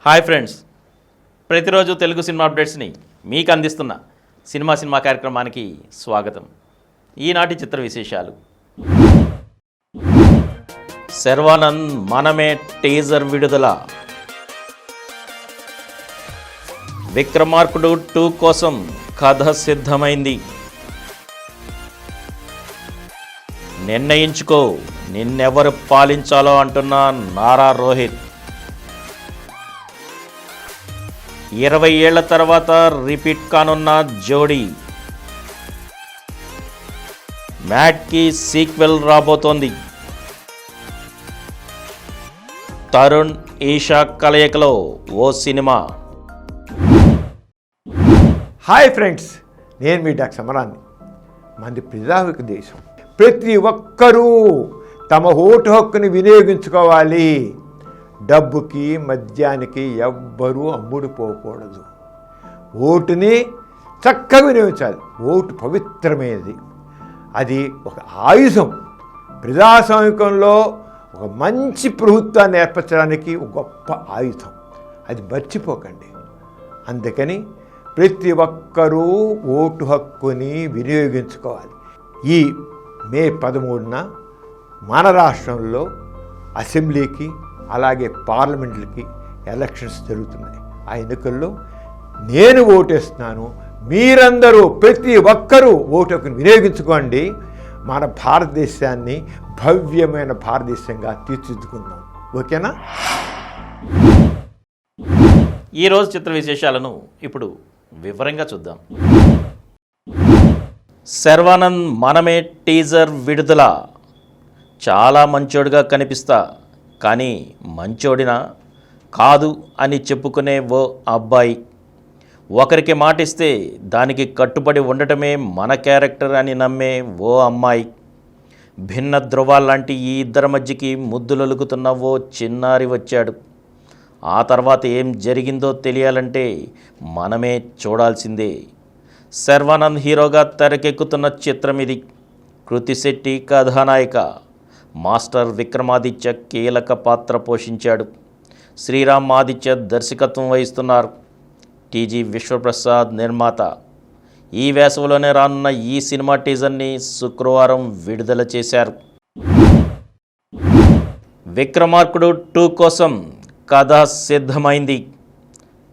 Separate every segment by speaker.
Speaker 1: Hi friends, ప్రతిరోజు Telugu cinema అప్డేట్స్ని మీకు అందిస్తున్న సినిమా కార్యక్రమానికి స్వాగతం. ఈనాటి చిత్ర విశేషాలు. శర్వానంద్ మనమే టీజర్ విడుదల. విక్రమార్కుడు 2 కోసం కథ సిద్ధమైంది. నిర్ణయించుకో నిన్నెవరు పాలించాలో అంటున్న నారా రోహిత్. 20 ఏళ్ల తర్వాత రిపీట్ కానున్న జోడీ. మ్యాట్కి సీక్వెల్ రాబోతోంది. తరుణ్ ఈషా కలయికలో ఓ సినిమా.
Speaker 2: హాయ్ ఫ్రెండ్స్, నేను మీ డాక్టర్ సమరాన్ని. మంది ప్రజాహిక దేశం. ప్రతి ఒక్కరూ తమ ఓటు హక్కుని వినియోగించుకోవాలి. డబ్బుకి మద్యానికి ఎవ్వరూ అమ్ముడుపోకూడదు. ఓటుని చక్కగా వినియోగించాలి. ఓటు పవిత్రమైనది. అది ఒక ఆయుధం. ప్రజాస్వామికంలో ఒక మంచి ప్రభుత్వాన్ని ఏర్పరచడానికి ఒక గొప్ప ఆయుధం. అది మర్చిపోకండి. అందుకని ప్రతి ఒక్కరూ ఓటు హక్కుని వినియోగించుకోవాలి. ఈ మే 13న మన రాష్ట్రంలో అసెంబ్లీకి అలాగే పార్లమెంట్లకి ఎలక్షన్స్ జరుగుతున్నాయి. ఆ ఎన్నికల్లో నేను ఓటేస్తున్నాను. మీరందరూ ప్రతి ఒక్కరూ ఓటు హక్కుని వినియోగించుకోండి. మన భారతదేశాన్ని భవ్యమైన భారతదేశంగా తీర్చిదిద్దుకుందాం. ఓకేనా?
Speaker 1: ఈరోజు చిత్ర విశేషాలను ఇప్పుడు వివరంగా చూద్దాం. శర్వానంద్ మనమే టీజర్ విడుదల. చాలా మంచోడుగా కనిపిస్తా, కానీ మంచోడినా కాదు అని చెప్పుకునే ఓ అబ్బాయి. ఒకరికి మాటిస్తే దానికి కట్టుబడి ఉండటమే మన క్యారెక్టర్ అని నమ్మే ఓ అమ్మాయి. భిన్న ధృవాల్లాంటి ఈ ఇద్దరి మధ్యకి ముద్దులొలుకుతున్న ఓ చిన్నారి వచ్చాడు. ఆ తర్వాత ఏం జరిగిందో తెలియాలంటే మనమే చూడాల్సిందే. శర్వానంద్ హీరోగా తెరకెక్కుతున్న చిత్రం ఇది. కృతి శెట్టి కథానాయిక. మాస్టర్ విక్రమాదిత్య కీలక పాత్ర పోషించాడు. శ్రీరామ్ ఆదిత్య దర్శకత్వం వహిస్తున్నారు. టీజీ విశ్వప్రసాద్ నిర్మాత. ఈ వేసవిలోనే రానున్న ఈ సినిమా టీజర్ని శుక్రవారం విడుదల చేశారు. విక్రమార్కుడు 2 కోసం కథ సిద్ధమైంది.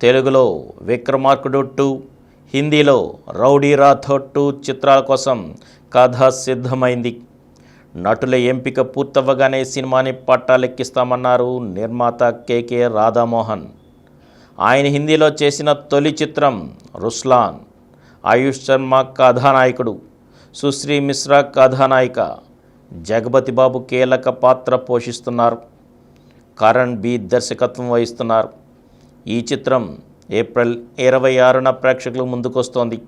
Speaker 1: తెలుగులో విక్రమార్కుడు 2, హిందీలో రౌడీ రాథోడ్ 2 చిత్రాల కోసం కథ సిద్ధమైంది. నటుల ఎంపిక పూర్తవ్వగానే సినిమాని పట్టాలెక్కిస్తామన్నారు నిర్మాత కేకే రాధామోహన్. ఆయన హిందీలో చేసిన తొలి చిత్రం రుస్లాన్. ఆయుష్ శర్మ కథానాయకుడు, సుశ్రీ మిశ్రా కథానాయిక, జగపతి బాబు కీలక పాత్ర పోషిస్తున్నారు. కరణ్ బి దర్శకత్వం వహిస్తున్నారు. ఈ చిత్రం ఏప్రిల్ 26న ప్రేక్షకుల ముందుకొస్తోంది.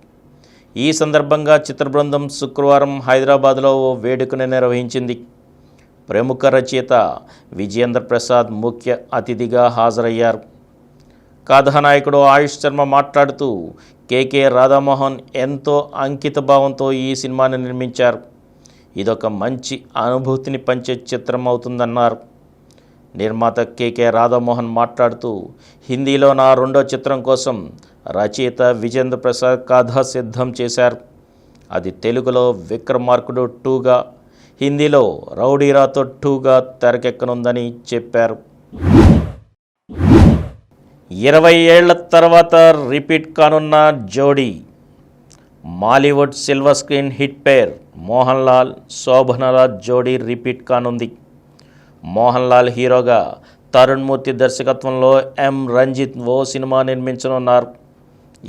Speaker 1: ఈ సందర్భంగా చిత్ర బృందం శుక్రవారం హైదరాబాద్లో ఓ వేడుకను నిర్వహించింది. ప్రముఖ రచయిత విజయేంద్ర ప్రసాద్ ముఖ్య అతిథిగా హాజరయ్యారు. కథానాయకుడు ఆయుష్ శర్మ మాట్లాడుతూ కేకే రాధామోహన్ ఎంతో అంకిత భావంతో ఈ సినిమాని నిర్మించారు. ఇదొక మంచి అనుభూతిని పంచే చిత్రం అవుతుందన్నారు. నిర్మాత కేకే రాధామోహన్ మాట్లాడుతూ హిందీలో నా 2వ చిత్రం కోసం రచయిత విజేంద్ర ప్రసాద్ కథ సిద్ధం చేశారు. అది తెలుగులో విక్రమార్కుడు 2గా, హిందీలో రౌడీ రాథోడ్ 2గా తెరకెక్కనుందని చెప్పారు. 20 ఏళ్ల తర్వాత రిపీట్ కానున్న జోడీ. Mollywood silver screen hit pair Mohanlal శోభనల జోడీ రిపీట్ కానుంది. మోహన్ లాల్ హీరోగా, తరుణ్ మూర్తి దర్శకత్వంలో ఎం రంజిత్ ఓ సినిమా నిర్మించనున్నారు.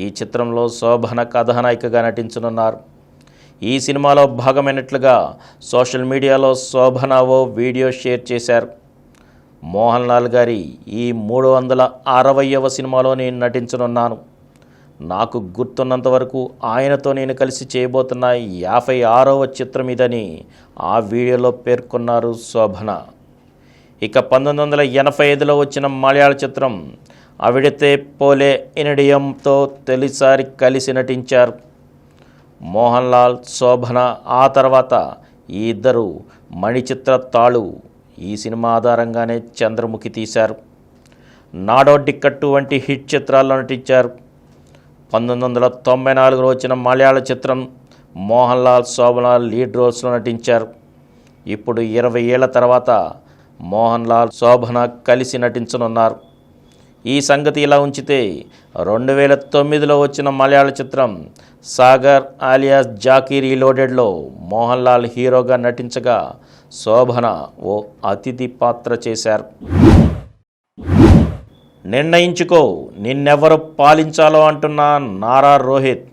Speaker 1: ఈ చిత్రంలో శోభన కథానాయికగా నటించనున్నారు. ఈ సినిమాలో భాగమైనట్లుగా సోషల్ మీడియాలో శోభన ఓ వీడియో షేర్ చేశారు. మోహన్ లాల్ గారి ఈ 360వ సినిమాలో నేను నటించనున్నాను. నాకు గుర్తున్నంత వరకు ఆయనతో నేను కలిసి చేయబోతున్న 56వ చిత్రం ఇదని ఆ వీడియోలో పేర్కొన్నారు శోభన. ఇక 1985లో వచ్చిన మలయాళ చిత్రం అవిడితే పోలే ఇనిడియంతో తొలిసారి కలిసి నటించారు. మోహన్ లాల్ శోభన ఆ తర్వాత ఈ ఇద్దరు మణిచిత్ర తాళు ఈ సినిమా ఆధారంగానే చంద్రముఖి తీశారు. నాడో డిక్కట్టు వంటి హిట్ చిత్రాల్లో నటించారు. 1994లో వచ్చిన మలయాళ చిత్రం మోహన్ లాల్, శోభన లీడ్ రోల్స్లో నటించారు. ఇప్పుడు 20 ఏళ్ల తర్వాత మోహన్ లాల్, శోభన కలిసి నటించనున్నారు. ఈ సంగతి ఇలా ఉంచితే 2009లో వచ్చిన మలయాళ చిత్రం సాగర్ ఆలియాస్ జాకీ రీలోడెడ్లో మోహన్ లాల్ హీరోగా నటించగా శోభన ఓ అతిథి పాత్ర చేశారు. నిర్ణయించుకో నిన్నెవరు పాలించాలో అంటున్న నారా రోహిత్.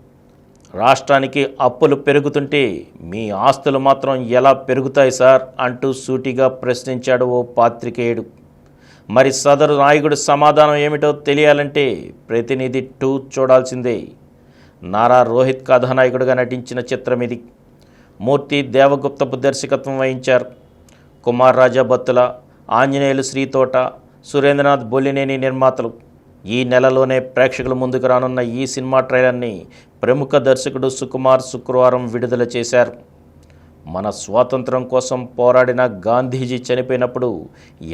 Speaker 1: రాష్ట్రానికి అప్పులు పెరుగుతుంటే మీ ఆస్తులు మాత్రం ఎలా పెరుగుతాయి సార్ అంటూ సూటిగా ప్రశ్నించాడు ఓ పాత్రికేయుడు. మరి సదరు నాయకుడి సమాధానం ఏమిటో తెలియాలంటే ప్రతినిధి 2 చూడాల్సిందే. నారా రోహిత్ కథానాయకుడిగా నటించిన చిత్రం ఇది. మూర్తి దేవగుప్తపు దర్శకత్వం వహించారు. కుమార్ రాజా బత్తుల, ఆంజనేయులు శ్రీతోట, సురేంద్రనాథ్ బొల్లినేని నిర్మాతలు. ఈ నెలలోనే ప్రేక్షకుల ముందుకు రానున్న ఈ సినిమా ట్రైలర్ని ప్రముఖ దర్శకుడు సుకుమార్ శుక్రవారం విడుదల చేశారు. మన స్వాతంత్రం కోసం పోరాడిన గాంధీజీ చనిపోయినప్పుడు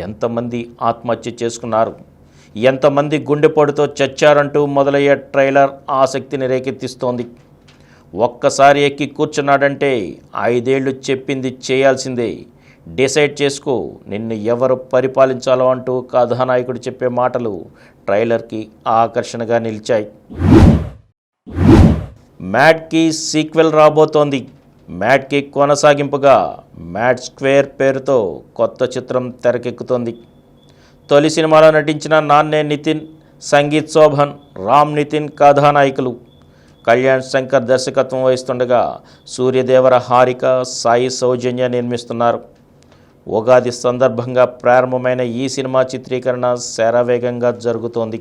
Speaker 1: ఎంతమంది ఆత్మహత్య చేసుకున్నారు, ఎంతమంది గుండెపోటుతో చచ్చారంటూ మొదలయ్యే ట్రైలర్ ఆసక్తిని రేకెత్తిస్తోంది. ఒక్కసారి ఎక్కి కూర్చున్నాడంటే 5 ఏళ్లు చెప్పింది చేయాల్సిందే. డిసైడ్ చేసుకో నిన్ను ఎవరు పరిపాలించాలో అంటూ కథానాయకుడు చెప్పే మాటలు ట్రైలర్కి ఆకర్షణగా నిలిచాయి. మ్యాడ్కి సీక్వెల్ రాబోతోంది. మ్యాడ్కి కొనసాగింపుగా మ్యాడ్ స్క్వేర్ పేరుతో కొత్త చిత్రం తెరకెక్కుతోంది. తొలి సినిమాలో నటించిన నాన్నే నితిన్, సంగీత్ శోభన్, రామ్ నితిన్ కథానాయకులు. కళ్యాణ్ శంకర్ దర్శకత్వం వహిస్తుండగా సూర్యదేవర, హారిక, సాయి సౌజన్య నిర్మిస్తున్నారు. ఉగాది సందర్భంగా ప్రారంభమైన ఈ సినిమా చిత్రీకరణ శరవేగంగా జరుగుతోంది.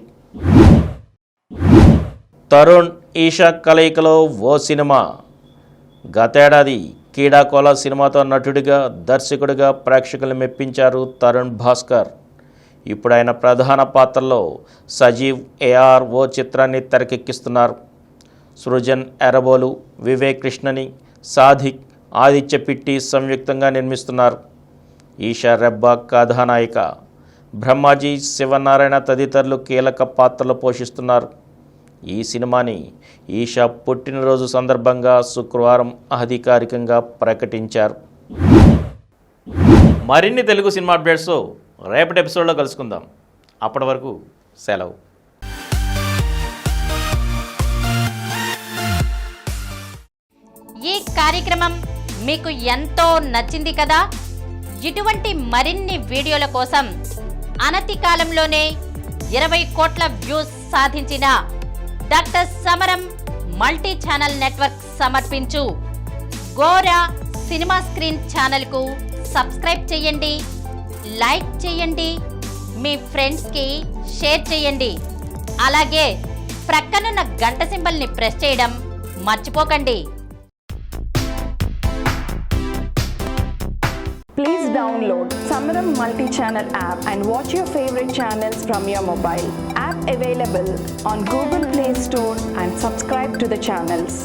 Speaker 1: తరుణ్, ఈషా కలయికలో ఓ సినిమా. గతేడాది కీడాకోలా సినిమాతో నటుడిగా, దర్శకుడిగా ప్రేక్షకులు మెప్పించారు తరుణ్ భాస్కర్. ఇప్పుడు ఆయన ప్రధాన పాత్రలో సజీవ్ ఏఆర్ ఓ చిత్రాన్ని తెరకెక్కిస్తున్నారు. సృజన్ ఎరబోలు, వివేక్ కృష్ణని, సాధిక్, ఆదిత్య పిట్టి సంయుక్తంగా నిర్మిస్తున్నారు. ఈషా రెబ్బా కథానాయిక. బ్రహ్మాజీ, శివనారాయణ తదితరులు కీలక పాత్రలు పోషిస్తున్నారు. ఈ సినిమాని ఈషా పుట్టినరోజు సందర్భంగా శుక్రవారం అధికారికంగా ప్రకటించారు. మరిన్ని తెలుగు సినిమా అప్డేట్స్ రేపటి ఎపిసోడ్లో కలుసుకుందాం. అప్పటి వరకు సెలవు.
Speaker 3: ఈ కార్యక్రమం మీకు ఎంతో నచ్చింది కదా. ఇటువంటి మరిన్ని వీడియోల కోసం అనతి కాలంలోనే 20 కోట్ల వ్యూస్ సాధించిన డాక్టర్ సమరం మల్టీ ఛానల్ నెట్వర్క్ సమర్పించు గోరా సినిమా స్క్రీన్ ఛానల్కు సబ్స్క్రైబ్ చేయండి, లైక్ చేయండి, మీ ఫ్రెండ్స్కి షేర్ చేయండి. అలాగే ప్రక్కనున్న గంట సింబల్ని ప్రెస్ చేయడం మర్చిపోకండి.
Speaker 4: Please download Samaram multi-channel app and watch your favorite channels from your mobile. App available on Google Play Store and subscribe to the channels.